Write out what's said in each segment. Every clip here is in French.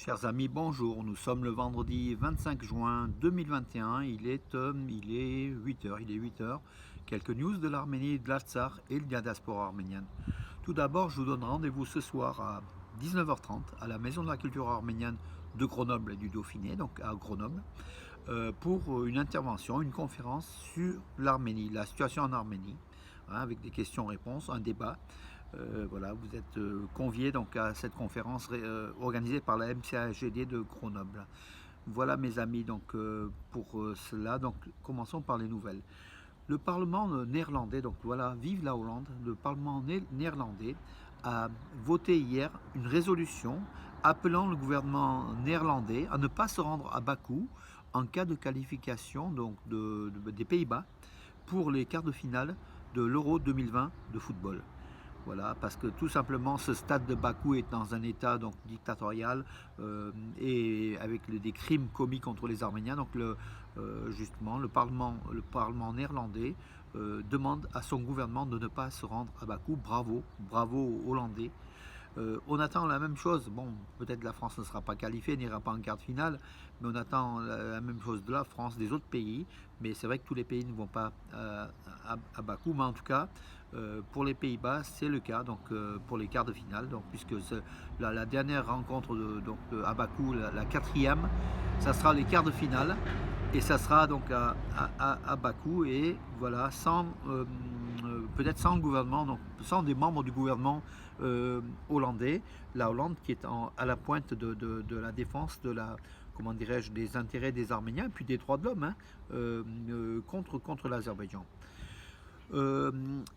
Chers amis, bonjour. Nous sommes le vendredi 25 juin 2021. Il est 8 heures. Il est 8 heures. Quelques news de l'Arménie, de l'Artsakh et de la diaspora arménienne. Tout d'abord, je vous donne rendez-vous ce soir à 19h30 à la Maison de la Culture arménienne de Grenoble et du Dauphiné, donc à Grenoble, pour une intervention, une conférence sur l'Arménie, la situation en Arménie, avec des questions-réponses, un débat. Voilà, vous êtes conviés donc à cette conférence organisée par la MCAGD de Grenoble. Voilà mes amis, donc pour cela, donc commençons par les nouvelles. Le Parlement néerlandais, donc voilà, vive la Hollande, le Parlement néerlandais a voté hier une résolution appelant le gouvernement néerlandais à ne pas se rendre à Bakou en cas de qualification donc des Pays-Bas pour les quarts de finale de l'Euro 2020 de football. Voilà, parce que tout simplement ce stade de Bakou est dans un état donc dictatorial et avec des crimes commis contre les Arméniens. Donc justement le Parlement néerlandais demande à son gouvernement de ne pas se rendre à Bakou. Bravo, bravo aux Hollandais. On attend la même chose. Bon, peut-être la France ne sera pas qualifiée, n'ira pas en quart de finale, mais on attend la même chose de la France, des autres pays. Mais c'est vrai que tous les pays ne vont pas à Bakou. Mais en tout cas, pour les Pays-Bas, c'est le cas. Donc pour les quarts de finale, donc puisque la dernière rencontre à Bakou, la quatrième, ça sera les quarts de finale. Et ça sera donc à Bakou et voilà, peut-être sans le gouvernement, donc sans des membres du gouvernement hollandais, la Hollande qui est à la pointe de la défense comment dirais-je, des intérêts des Arméniens et puis des droits de l'homme contre l'Azerbaïdjan.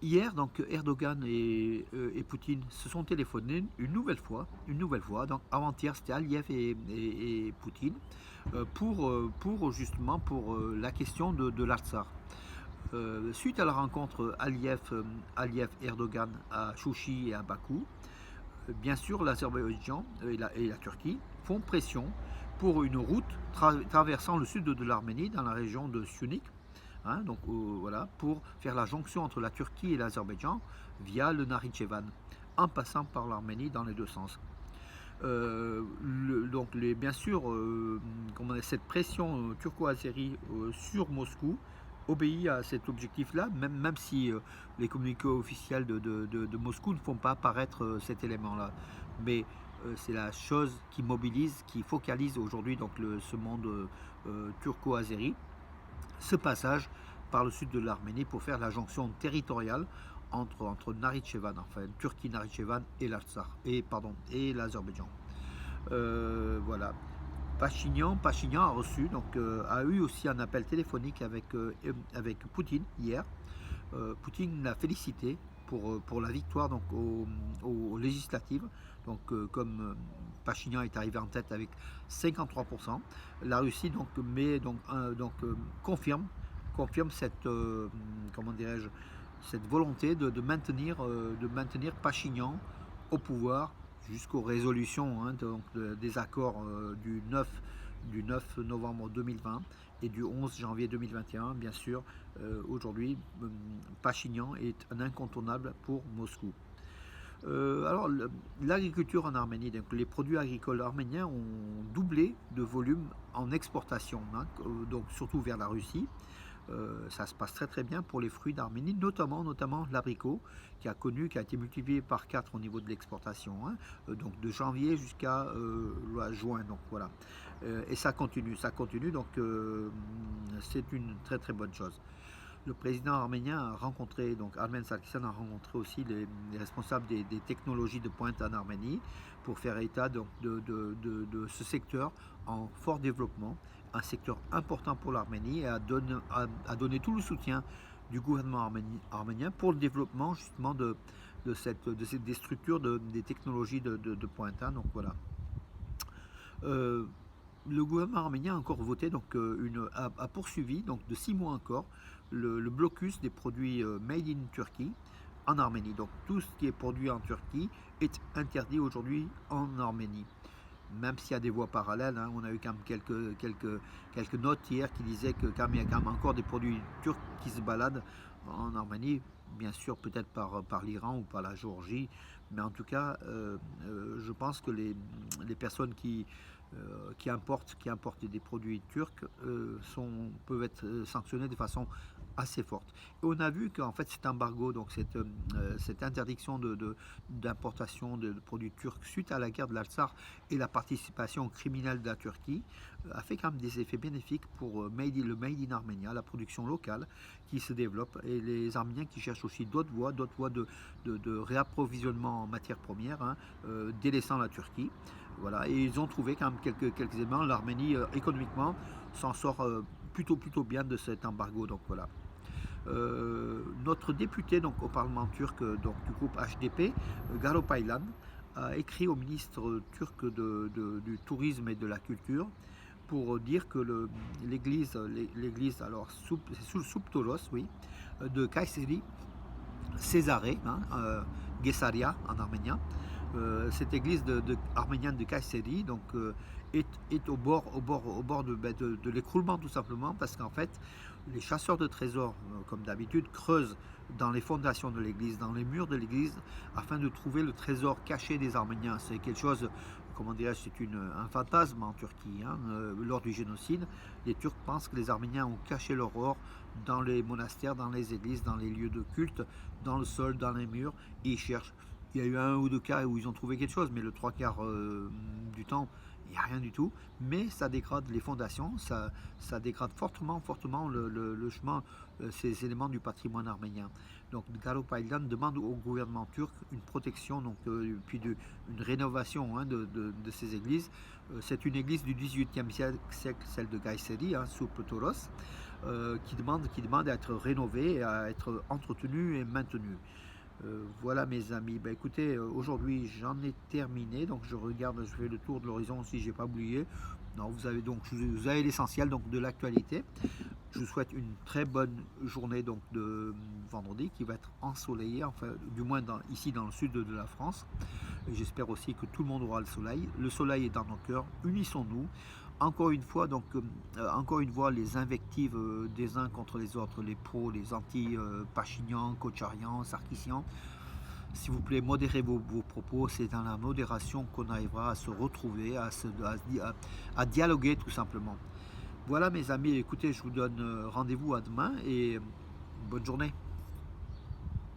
Hier, donc Erdogan et Poutine se sont téléphonés une nouvelle fois. Donc avant-hier, c'était Aliyev et Poutine pour justement pour la question de l'Artsakh. Suite à la rencontre Aliyev-Erdogan à Chouchi et à Bakou, bien sûr l'Azerbaïdjan et la Turquie font pression pour une route traversant le sud de l'Arménie dans la région de Syunik. Donc voilà, pour faire la jonction entre la Turquie et l'Azerbaïdjan via le Nakhitchevan, en passant par l'Arménie dans les deux sens. Bien sûr, cette pression turco-azérie sur Moscou obéit à cet objectif-là, même si les communiqués officiels de Moscou ne font pas apparaître cet élément-là. Mais c'est la chose qui mobilise, qui focalise aujourd'hui ce monde turco-azéri, ce passage par le sud de l'Arménie pour faire la jonction territoriale entre Nakhitchevan, enfin Turquie, Nakhitchevan et l'Artsakh, et l'Azerbaïdjan. Voilà. Pachinian a eu aussi un appel téléphonique avec Poutine hier. Poutine l'a félicité pour la victoire donc aux législatives. Donc comme Pachinian est arrivé en tête avec 53%, la Russie confirme cette cette volonté de maintenir Pachinian au pouvoir jusqu'aux résolutions des accords du 9 novembre 2020 et du 11 janvier 2021. Bien sûr, aujourd'hui, Pachinian est un incontournable pour Moscou. Alors, l'agriculture en Arménie, donc les produits agricoles arméniens ont doublé de volume en exportation, donc surtout vers la Russie. Ça se passe très très bien pour les fruits d'Arménie, notamment l'abricot qui a été multiplié par 4 au niveau de l'exportation, donc de janvier jusqu'à juin. Donc voilà, et ça continue. Donc c'est une très très bonne chose. Le président arménien a rencontré, donc Armen Sarkisyan a rencontré aussi les responsables des technologies de pointe en Arménie pour faire état de ce secteur en fort développement, un secteur important pour l'Arménie et a donné tout le soutien du gouvernement arménien pour le développement justement des structures des technologies de pointe. Donc voilà. Le gouvernement arménien a encore voté, a poursuivi donc de 6 mois encore le blocus des produits made in Turkey en Arménie. Donc tout ce qui est produit en Turquie est interdit aujourd'hui en Arménie. Même s'il y a des voies parallèles, on a eu quand même quelques notes hier qui disaient que quand il y a quand même encore des produits turcs qui se baladent en Arménie. bien sûr peut-être par l'Iran ou par la Géorgie, mais en tout cas, je pense que les personnes qui importent des produits turcs peuvent être sanctionnées de façon assez forte. Et on a vu qu'en fait cet embargo, donc cette interdiction d'importation de produits turcs suite à la guerre de l'Artsakh et la participation criminelle de la Turquie, a fait quand même des effets bénéfiques pour le Made in Armenia, la production locale qui se développe, et les Arméniens qui cherchent aussi d'autres voies de réapprovisionnement en matières premières, hein, délaissant la Turquie. Voilà, et ils ont trouvé quand même quelques éléments. L'Arménie, économiquement, s'en sort plutôt bien de cet embargo. Donc voilà. Notre député donc, au Parlement turc donc, du groupe HDP, Garo Paylan, a écrit au ministre turc du tourisme et de la culture pour dire que l'église, alors Souptolos, oui, de Kayseri, Césarée, hein, Gessaria en arménien, cette église arménienne de Kayseri donc, est au bord de l'écroulement tout simplement parce qu'en fait les chasseurs de trésors comme d'habitude creusent dans les fondations de l'église, dans les murs de l'église afin de trouver le trésor caché des Arméniens. C'est quelque chose, comment dirais-je, c'est un fantasme en Turquie. Hein. Lors du génocide, les Turcs pensent que les Arméniens ont caché leur or dans les monastères, dans les églises, dans les lieux de culte, dans le sol, dans les murs, et ils cherchent. Il y a eu un ou deux cas où ils ont trouvé quelque chose, mais le trois quarts du temps, il n'y a rien du tout. Mais ça dégrade les fondations, ça dégrade fortement le chemin, ces éléments du patrimoine arménien. Donc Garo Paylan demande au gouvernement turc une protection, donc, puis une rénovation, hein, de ces églises. C'est une église du XVIIIe siècle, celle de Kayseri, hein, sous Toros, qui demande à être rénovée, à être entretenue et maintenue. Voilà mes amis, bah, écoutez, aujourd'hui j'en ai terminé, donc je fais le tour de l'horizon si j'ai pas oublié. Non, vous avez l'essentiel donc de l'actualité. Je vous souhaite une très bonne journée donc de vendredi qui va être ensoleillée, enfin du moins ici dans le sud de la France. J'espère aussi que tout le monde aura le soleil. Le soleil est dans nos cœurs, unissons-nous. Encore une fois, donc, les invectives des uns contre les autres, les pros, les anti-Pachinian, Kocharian, Sarkissian. S'il vous plaît, modérez vos propos. C'est dans la modération qu'on arrivera à se retrouver, à dialoguer tout simplement. Voilà mes amis, écoutez, je vous donne rendez-vous à demain et bonne journée.